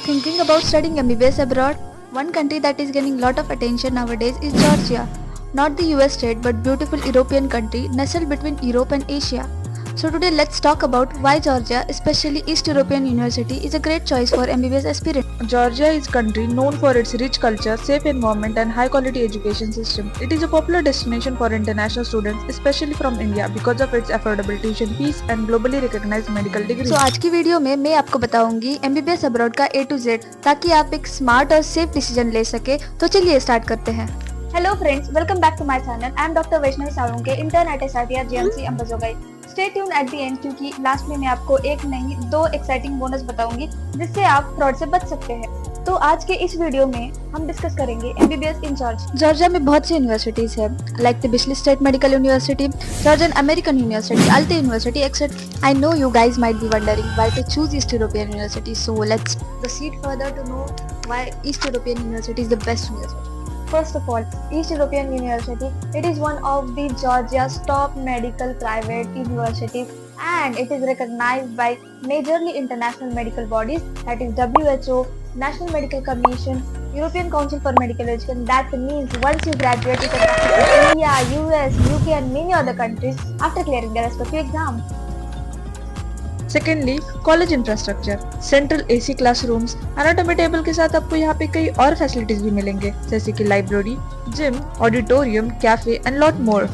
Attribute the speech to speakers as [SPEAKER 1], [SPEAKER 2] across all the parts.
[SPEAKER 1] Thinking about studying MBBS abroad? One country that is gaining lot of attention nowadays is Georgia. Not the US state but beautiful European country nestled between Europe and Asia. So today let's talk about why Georgia, especially East European University, is a great choice for MBBS aspirants.
[SPEAKER 2] Georgia is a country known for its rich culture, safe environment and high quality education system. It is a popular destination for international students, especially from India because of its affordable tuition fees and globally recognized medical degrees.
[SPEAKER 1] So आज की video में मैं आपको बताऊंगी MBBS abroad का A to Z ताकि आप एक स्मार्ट और सेफ डिसीजन ले सके। तो चलिए स्टार्ट करते हैं।
[SPEAKER 3] Hello friends, welcome back to my channel. I am Dr. Vaishnavi Salunke, intern at SRTR GMC Ambazogai. Stay tuned at the end क्योंकि लास्ट में मैं आपको एक नहीं दो एक्साइटिंग बोनस बताऊंगी जिससे आप फ्रॉड से बच सकते हैं। तो आज के इस वीडियो में हम डिस्कस करेंगे MBBS इन
[SPEAKER 1] जॉर्जिया में बहुत सी यूनिवर्सिटीज है लाइक द बिस्ली state medical university, Georgian American university, Alte university etcetera. I know you guys might be wondering why to choose East European university, so let's proceed further to know why East European university is the best university.
[SPEAKER 3] First of all, East European University, it is one of the Georgia's top medical private universities and it is recognized by majorly international medical bodies that is WHO, National Medical Commission, European Council for Medical Education. That means once you graduate, you can practice in India, US, UK and many other countries after clearing their respective exams.
[SPEAKER 2] Secondly, college infrastructure, central AC classrooms, anatomy table के साथ आपको यहाँ पे कई और facilities भी मिलेंगे जैसे कि library, gym, auditorium, cafe and lot more.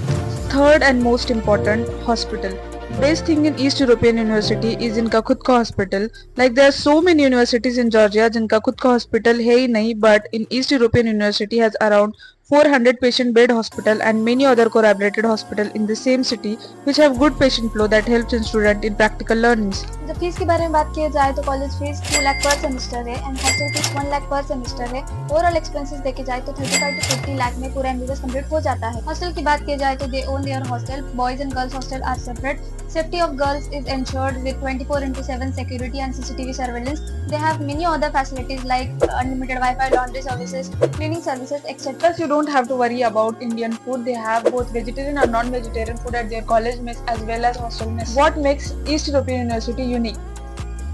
[SPEAKER 2] Third and most important, hospital. Best thing in East European university is इनका खुद का hospital. Like there are so many universities in Georgia जिनका खुद का हॉस्पिटल है ही नहीं, but in East European university has around 400 patient bed hospital and many other collaborated hospital in the same city which have good patient flow that helps in student in practical learnings.
[SPEAKER 3] जब fees के बारे में बात की जाए तो college fees 2 lakh पर semester है एंड हॉस्टल फीस 1 लाख पर सेमेस्टर है। ओवरऑल एक्सपेंसेस देखे जाए तो 35 to 50 लाख में पूरा MBBS कंप्लीट हो जाता है। हॉस्टल की बात की जाए तो they own their hostel, boys and girls hostel are separate. Safety of girls is ensured with 24/7 security and CCTV surveillance. They have many other facilities like unlimited Wi-Fi, laundry services, cleaning services, etc.
[SPEAKER 2] Plus, you don't have to worry about Indian food. They have both vegetarian and non-vegetarian food at their college mess as well as hostel mess. What makes East European University unique?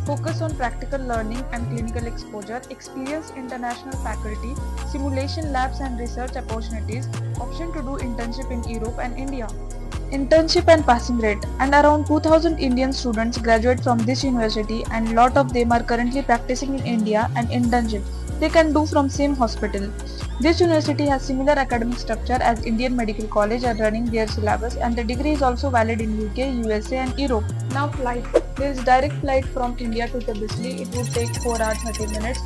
[SPEAKER 2] Focus on practical learning and clinical exposure, experienced international faculty, simulation labs and research opportunities, option to do internship in Europe and India. Internship and passing rate, and around 2000 Indian students graduate from this university and lot of them are currently practicing in India and internship they can do from same hospital. This university has similar academic structure as Indian Medical College and running their syllabus, and the degree is also valid in UK, USA and Europe. Now flight. There is direct flight from India to Tbilisi. It would take 4 hours 30 minutes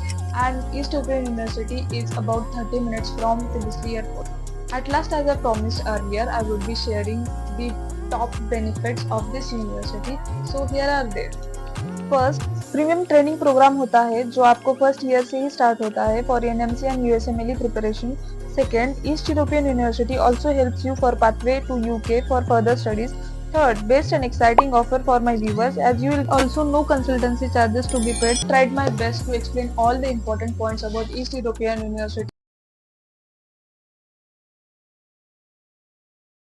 [SPEAKER 2] and East European University is about 30 minutes from Tbilisi airport. At last, as I promised earlier, I would be sharing the top benefits of this university. So here are they. First, premium training programme होता है जो आपको first year से ही start होता है for NMC and USMLE preparation. Second, East European university also helps you for pathway to UK for further studies. Third, best and exciting offer for my viewers as you will also no consultancy charges to be paid. Tried my best to explain all the important points about East European University.